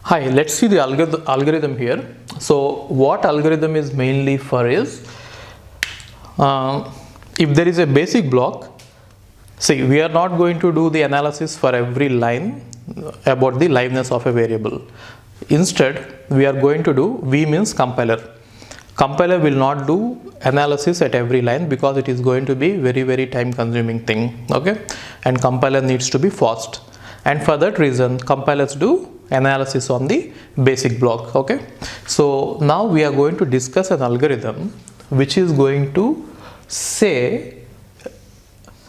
Hi, let's see the algorithm here. So what algorithm is mainly for is, if there is a basic block, see, we are not going to do the analysis for every line about the liveness of a variable. Instead, we are going to do V means compiler. Compiler will not do analysis at every line because it is going to be very time consuming thing, okay, and compiler needs to be fast, and for that reason compilers do analysis on the basic block. Okay, so now we are going to discuss an algorithm which is going to say,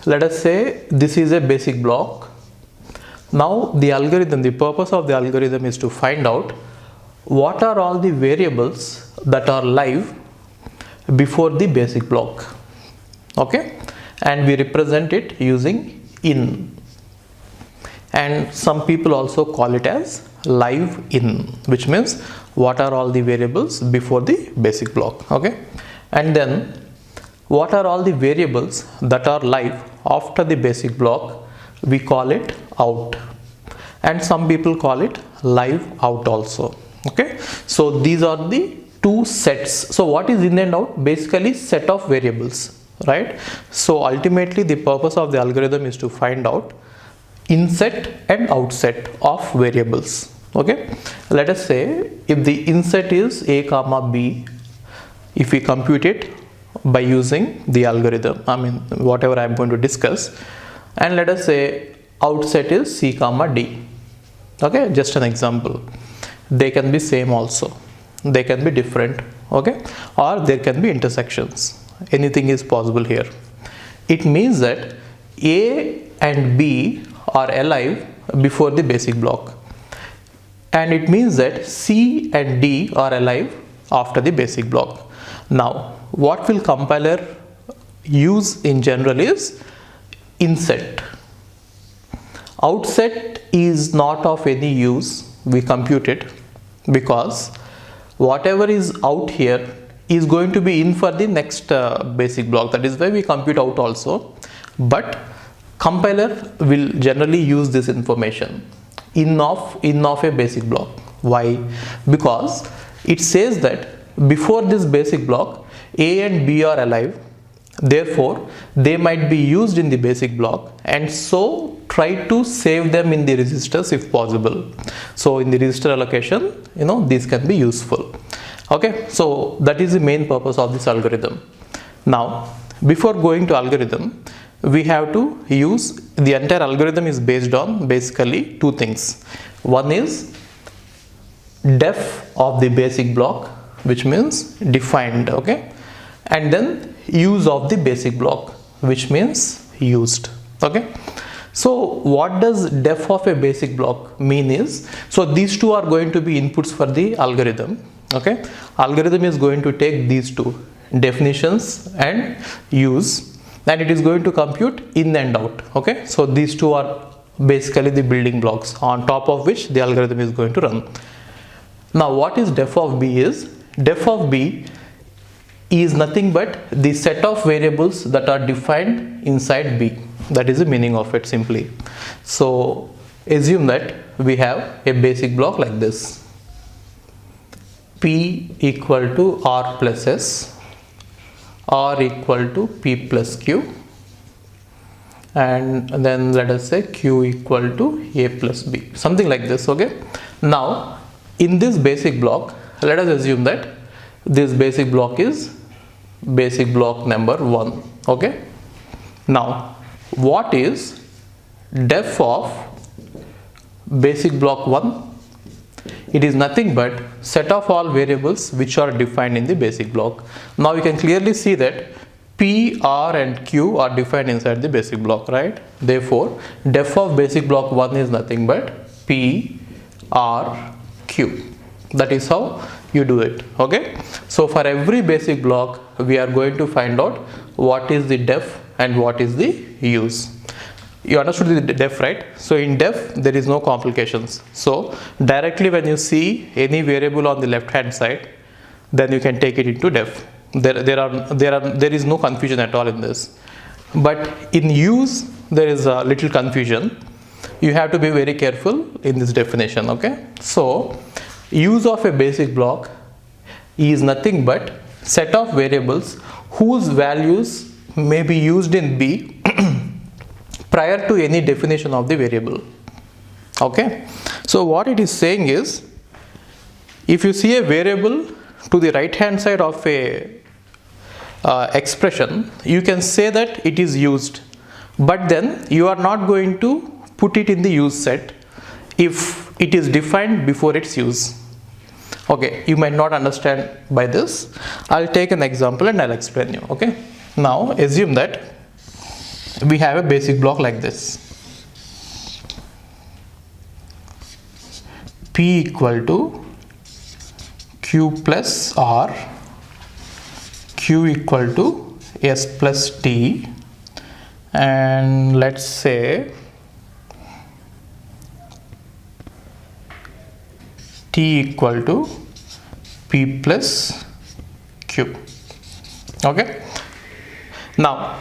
let us say this is a basic block. Now the purpose of the algorithm is to find out what are all the variables that are live before the basic block, okay, and we represent it using in, and some people also call it as live in, which means what are all the variables before the basic block, okay, and then what are all the variables that are live after the basic block, we call it out, and some people call it live out also. Okay, so these are the two sets. So what is in and out? Basically set of variables, right? So ultimately the purpose of the algorithm is to find out inset and outset of variables. Okay, let us say if the inset is a comma b, if we compute it by using the algorithm, I mean whatever I am going to discuss, and let us say outset is c comma d. Okay, just an example. They can be same also, they can be different, okay, or there can be intersections. Anything is possible here. It means that a and b are alive before the basic block, and it means that c and d are alive after the basic block. Now what will compiler use in general is inset. Outset is not of any use, we compute it, because whatever is out here is going to be in for the next basic block. That is why we compute out also, but compiler will generally use this information in of a basic block. Why? Because it says that before this basic block a and b are alive, therefore they might be used in the basic block, and so try to save them in the registers if possible. So in the register allocation, these can be useful. Okay, so that is the main purpose of this algorithm. Now before going to algorithm, we have to use, the entire algorithm is based on basically two things. One is def of the basic block, which means defined, okay, and then use of the basic block, which means used. Okay, so what does def of a basic block mean is, so these two are going to be inputs for the algorithm. Okay, algorithm is going to take these two, definitions and use, and it is going to compute in and out. Okay, so these two are basically the building blocks on top of which the algorithm is going to run. Now what is def of b is, def of b is nothing but the set of variables that are defined inside b. That is the meaning of it simply. So assume that we have a basic block like this, p equal to r plus s, r equal to p plus q, and then let us say q equal to a plus b, something like this. Okay, now in this basic block, let us assume that this basic block is basic block number 1. Okay, now what is def of basic block 1? It is nothing but set of all variables which are defined in the basic block. Now you can clearly see that p, r and q are defined inside the basic block, right? Therefore def of basic block 1 is nothing but p, r, q. That is how you do it. Okay, so for every basic block we are going to find out what is the def and what is the use. You understood the def, right? So in def there is no complications. So directly when you see any variable on the left hand side, then you can take it into def. There is no confusion at all in this. But in use there is a little confusion. you have to be very careful in this definition. Okay, so use of a basic block is nothing but set of variables whose values may be used in B prior to any definition of the variable. Okay, so what it is saying is, if you see a variable to the right hand side of a expression, you can say that it is used, but then you are not going to put it in the use set if it is defined before its use. Okay, you might not understand by this. I'll take an example and I'll explain you. Okay, now assume that we have a basic block like this. P equal to Q plus R, Q equal to S plus T, and let's say T equal to P plus Q. Okay, now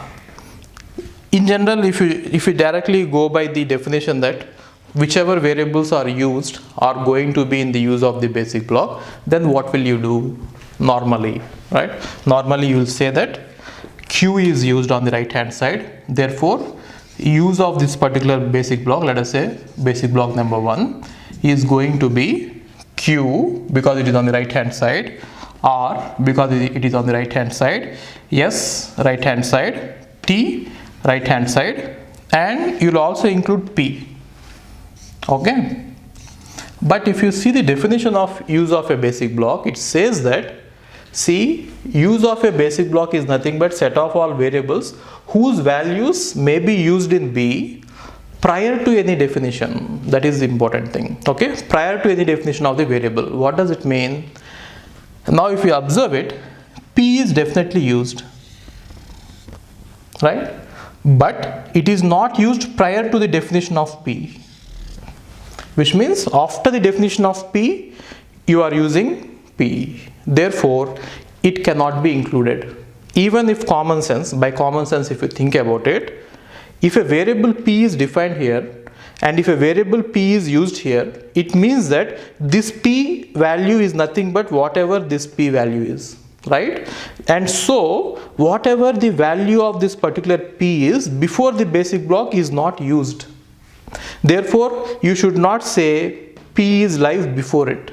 in general, if you directly go by the definition that whichever variables are used are going to be in the use of the basic block, then what will you do normally, right? Normally you will say that Q is used on the right hand side, therefore use of this particular basic block, let us say basic block number 1, is going to be Q because it is on the right hand side, R because it is on the right hand side, S right hand side, T right hand side, and you will also include P. Okay, but if you see the definition of use of a basic block, it says that, see, use of a basic block is nothing but set of all variables whose values may be used in B prior to any definition. That is the important thing. Okay, prior to any definition of the variable. What does it mean? Now if you observe it, P is definitely used, right? But it is not used prior to the definition of P, which means after the definition of P, you are using P. Therefore, it cannot be included. Even if common sense, by common sense, if you think about it, if a variable P is defined here, and if a variable P is used here, it means that this P value is nothing but whatever this P value is, right? And so, whatever the value of this particular P is before the basic block is not used. Therefore, you should not say P is live before it.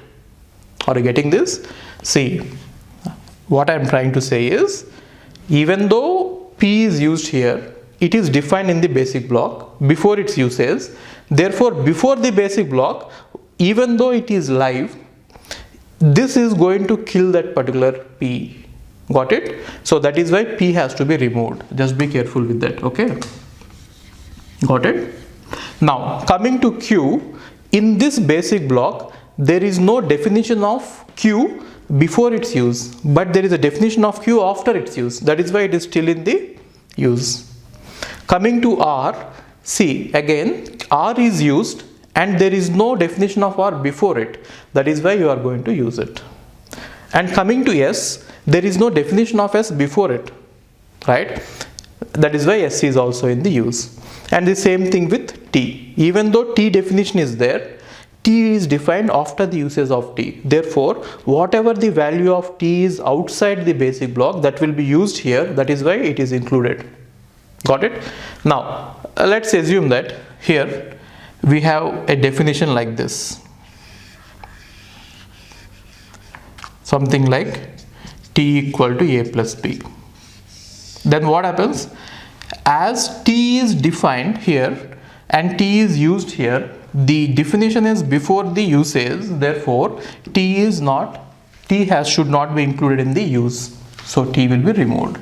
Are you getting this? See, what I am trying to say is, even though P is used here, it is defined in the basic block before its usage. Therefore, before the basic block, even though it is live, this is going to kill that particular P. Got it? So that is why P has to be removed. Just be careful with that. Okay? Got it? Now, coming to Q, in this basic block, there is no definition of Q before its use, but there is a definition of Q after its use. That is why it is still in the use. Coming to R, see, again, R is used and there is no definition of R before it. That is why you are going to use it. And coming to S, there is no definition of S before it, right? That is why S is also in the use. And the same thing with T. Even though T definition is there, T is defined after the usage of T. Therefore, whatever the value of T is outside the basic block, that will be used here. That is why it is included. Got it? Now, let's assume that here we have a definition like this. Something like T equal to A plus B. Then what happens? As T is defined here and T is used here, the definition is before the usage, therefore T should not be included in the use. So T will be removed.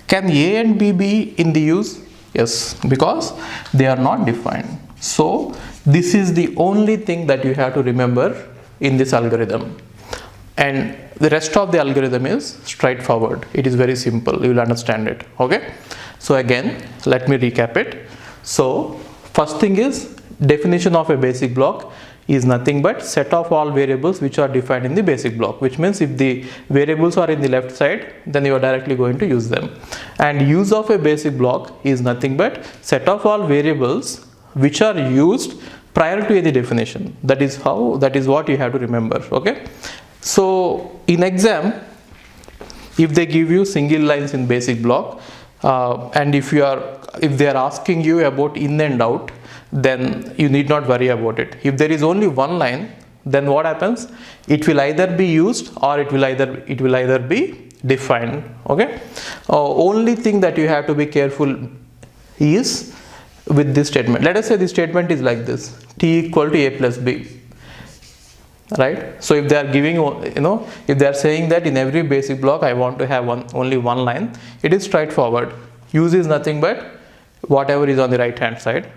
Can A and B be in the use? Yes, because they are not defined. So this is the only thing that you have to remember in this algorithm. And the rest of the algorithm is straightforward. It is very simple. You will understand it. Okay. So again, let me recap it. So first thing is, definition of a basic block is nothing but set of all variables which are defined in the basic block, which means if the variables are in the left side, then you are directly going to use them. And use of a basic block is nothing but set of all variables which are used prior to any definition. That is what you have to remember. Okay, so in exam, if they give you single lines in basic block, and if they are asking you about in and out, then you need not worry about it. If there is only one line, then what happens? It will either be used or it will either be defined. Okay, only thing that you have to be careful is with this statement. Let us say this statement is like this: T equal to A plus B. Right? So if they are giving, if they are saying that in every basic block I want to have only one line, it is straightforward. Use is nothing but whatever is on the right hand side,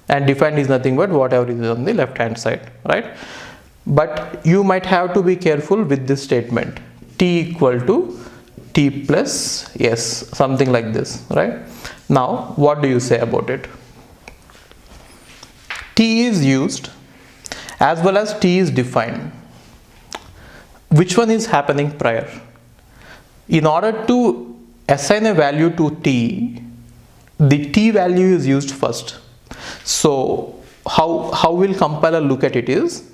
and defined is nothing but whatever is on the left hand side, right? But you might have to be careful with this statement: T equal to T plus S, something like this, right? Now what do you say about it? T is used as well as T is defined. Which one is happening prior? In order to assign a value to T, the T value is used first. So how will compiler look at it is,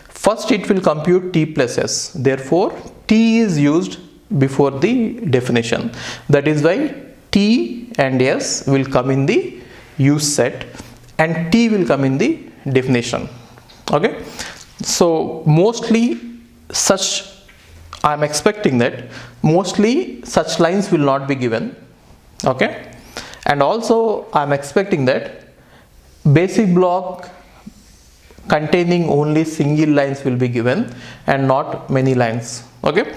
first it will compute T plus S. Therefore, T is used before the definition. That is why T and S will come in the use set and T will come in the definition. Okay, so mostly I'm expecting that mostly such lines will not be given. Okay, and also I'm expecting that basic block containing only single lines will be given and not many lines. Okay,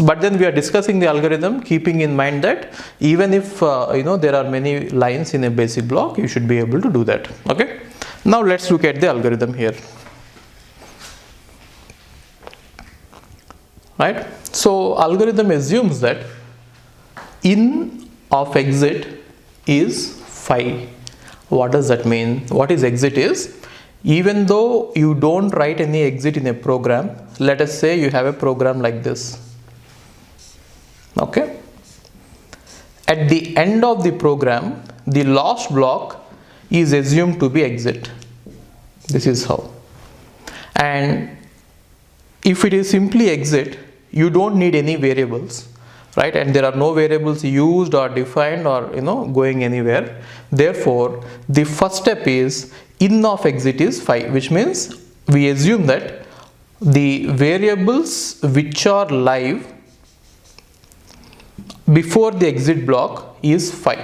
but then we are discussing the algorithm keeping in mind that even if there are many lines in a basic block, you should be able to do that. Okay, now let's look at the algorithm here. Right, so algorithm assumes that in of exit is phi. What does that mean? What is exit is, even though you don't write any exit in a program, let us say you have a program like this. Okay, at the end of the program, the last block is assumed to be exit. This is how. And if it is simply exit, you don't need any variables, right? And there are no variables used or defined or going anywhere. Therefore, the first step is in of exit is phi, which means we assume that the variables which are live before the exit block is phi.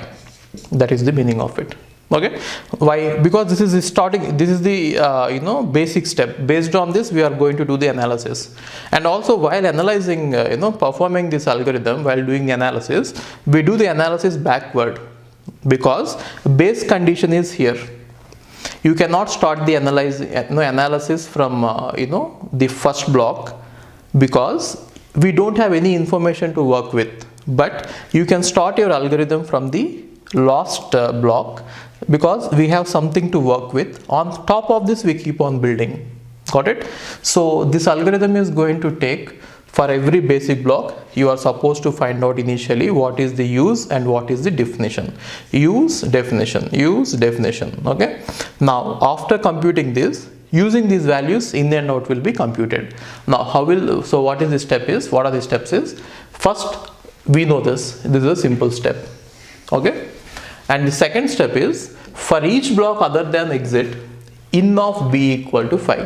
That is the meaning of it. Okay, why? Because this is the starting, this is the basic step. Based on this, we are going to do the analysis. And also while analyzing, performing this algorithm, while doing the analysis, we do the analysis backward, because base condition is here. You cannot start the analysis from the first block, because we don't have any information to work with. But you can start your algorithm from the last block, because we have something to work with. On top of this, we keep on building. Got it? So this algorithm is going to take, for every basic block, you are supposed to find out initially what is the use and what is the definition. Use, definition, use, definition. Okay, now after computing this, using these values, in and out will be computed. Now so what is the step is, what are the steps is, first we know this is a simple step. Okay, and the second step is, for each block other than exit, in of b equal to phi,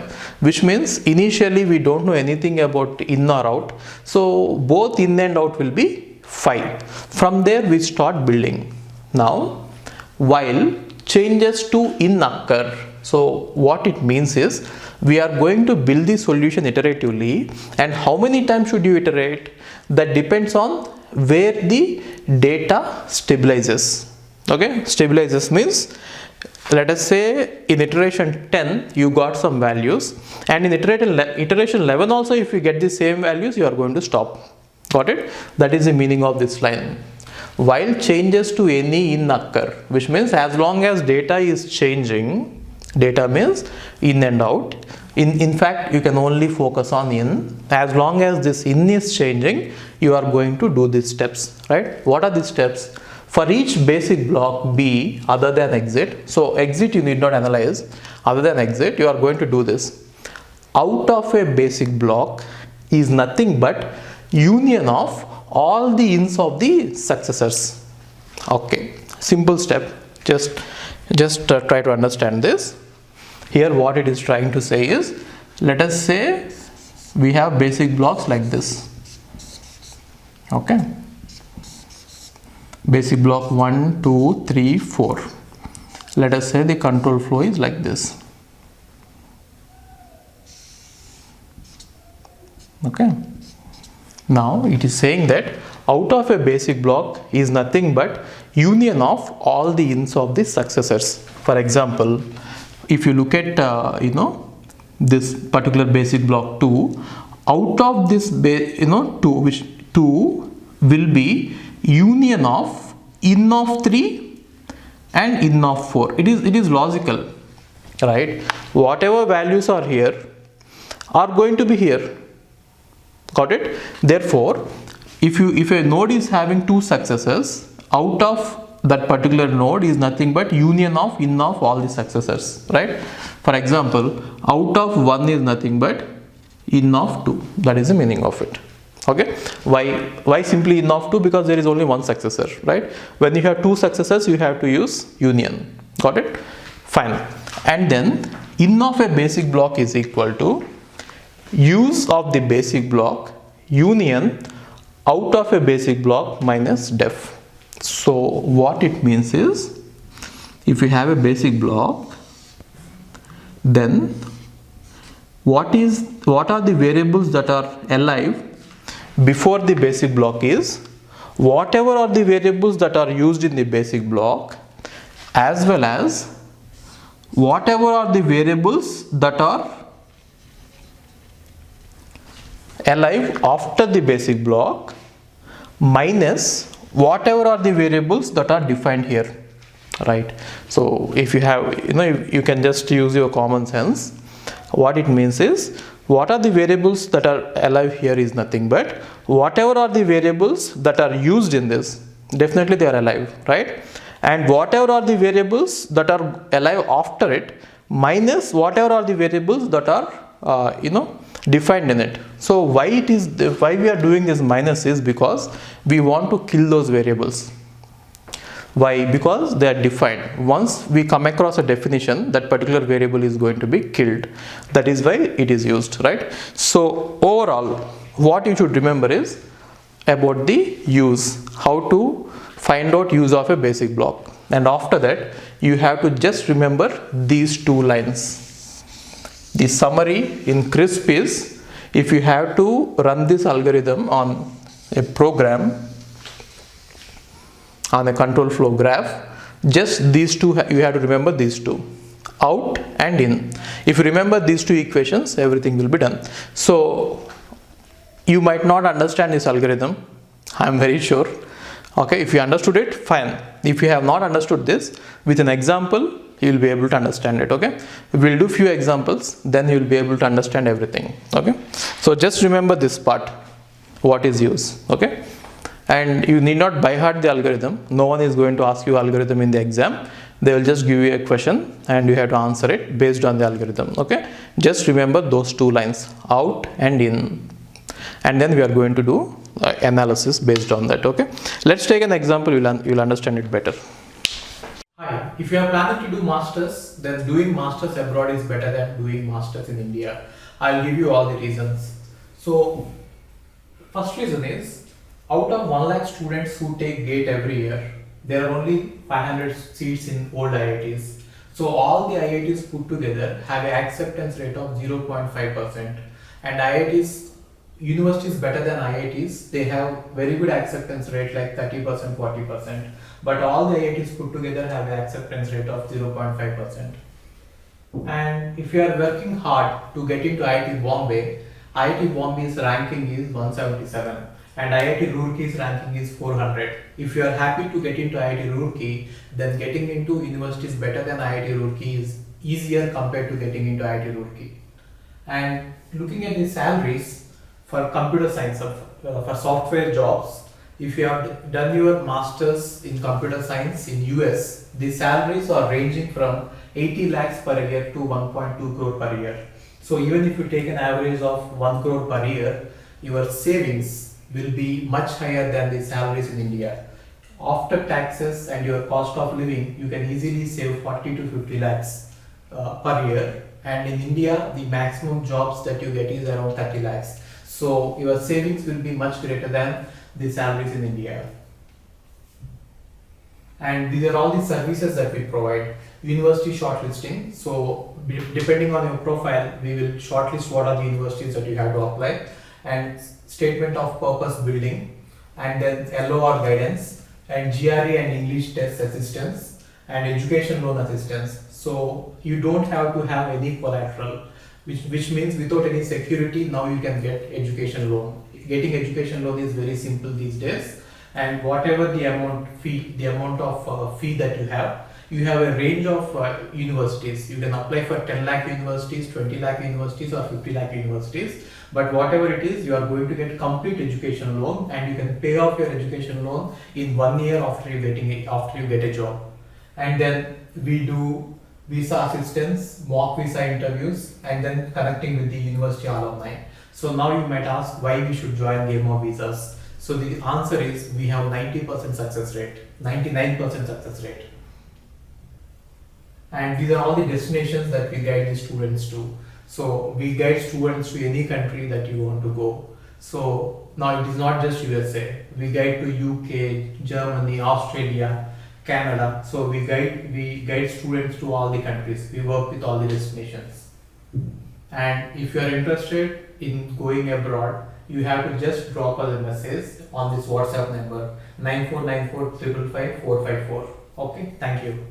which means initially we don't know anything about in or out, so both in and out will be phi. From there we start building. Now while changes to in occur, so what it means is, we are going to build the solution iteratively, and how many times should you iterate, that depends on where the data stabilizes. Okay, stabilizes means, let us say in iteration 10 you got some values, and in iteration 11 also if you get the same values, you are going to stop. Got it? That is the meaning of this line. While changes to any in occur, which means as long as data is changing, data means in and out. In fact, you can only focus on in. As long as this in is changing, you are going to do these steps, right? What are these steps? For each basic block B other than exit, so exit you need not analyze, other than exit you are going to do this. Out of a basic block is nothing but union of all the ins of the successors. Okay, simple step. Just try to understand this. Here what it is trying to say is, let us say we have basic blocks like this. Okay, basic block 1 2 3 4. Let us say the control flow is like this. Okay, now it is saying that out of a basic block is nothing but union of all the ins of the successors. For example, if you look at this particular basic block 2, out of this 2, which 2 will be union of in of 3 and in of 4. It is logical, right? Whatever values are here are going to be here. Got it? Therefore, if a node is having 2 successors, out of that particular node is nothing but union of in of all the successors, right? For example, out of 1 is nothing but in of 2. That is the meaning of it. Okay, why simply in of 2? Because there is only one successor, right? When you have 2 successors, you have to use union. Got it? Fine. And then in of a basic block is equal to use of the basic block union out of a basic block minus def. So what it means is, if you have a basic block, then what are the variables that are alive before the basic block is whatever are the variables that are used in the basic block, as well as whatever are the variables that are alive after the basic block minus whatever are the variables that are defined here, right? So if you have, you can just use your common sense. What it means is, what are the variables that are alive here is nothing but whatever are the variables that are used in this, definitely they are alive, right? And whatever are the variables that are alive after it minus whatever are the variables that are defined in it. So why we are doing this minus is because we want to kill those variables. Why? Because they are defined. Once we come across a definition, that particular variable is going to be killed. That is why it is used, right? So overall, what you should remember is about the use, how to find out use of a basic block. And after that, you have to just remember these 2 lines. The summary in CRISP is, if you have to run this algorithm on a program, on a control flow graph, just these 2, you have to remember these 2, out and in. If you remember these 2 equations, everything will be done. So you might not understand this algorithm, I am very sure. Okay, if you understood it, fine. If you have not understood this, with an example you will be able to understand it. Okay, we will do few examples, then you will be able to understand everything. Okay, so just remember this part, what is use. Okay, and you need not by heart the algorithm. No one is going to ask you algorithm in the exam. They will just give you a question and you have to answer it based on the algorithm. Okay, just remember those 2 lines, out and in, and then we are going to do analysis based on that. Okay, let's take an example, you'll understand it better. Hi, if you are planning to do masters, then doing masters abroad is better than doing masters in India. I'll give you all the reasons. So first reason is, out of 1 lakh students who take GATE every year, there are only 500 seats in old IITs. So all the IITs put together have an acceptance rate of 0.5%, and IITs, universities better than IITs, they have very good acceptance rate like 30%, 40%, but all the IITs put together have an acceptance rate of 0.5%. And if you are working hard to get into IIT Bombay's ranking is 177 and IIT Roorkee's ranking is 400. If you are happy to get into IIT Roorkee, then getting into universities better than IIT Roorkee is easier compared to getting into IIT Roorkee. And looking at the salaries for computer science, for software jobs, if you have done your masters in computer science in US, the salaries are ranging from 80 lakhs per year to 1.2 crore per year. So even if you take an average of 1 crore per year, your savings will be much higher than the salaries in India. After taxes and your cost of living, you can easily save 40 to 50 lakhs per year. And in India, the maximum jobs that you get is around 30 lakhs. So your savings will be much greater than the salaries in India. And these are all the services that we provide. University shortlisting. So depending on your profile, we will shortlist what are the universities that you have to apply, and statement of purpose building, and then LOR guidance, and GRE and English test assistance, and education loan assistance. So you don't have to have any collateral, which means without any security, now you can get education loan. Getting education loan is very simple these days, and whatever the amount of fee that you have a range of universities. You can apply for 10 lakh universities, 20 lakh universities, or 50 lakh universities. But whatever it is, you are going to get complete education loan, and you can pay off your education loan in 1 year after you get a job. And then we do visa assistance, mock visa interviews, and then connecting with the university alumni. So now you might ask why we should join Game of Visas. So the answer is we have 90% success rate, 99% success rate. And these are all the destinations that we guide the students to. So we guide students to any country that you want to go. So now it is not just USA. We guide to UK, Germany, Australia, Canada. So we guide students to all the countries. We work with all the destinations. And if you are interested in going abroad, you have to just drop us a message on this WhatsApp number 9494 555 454. Okay, thank you.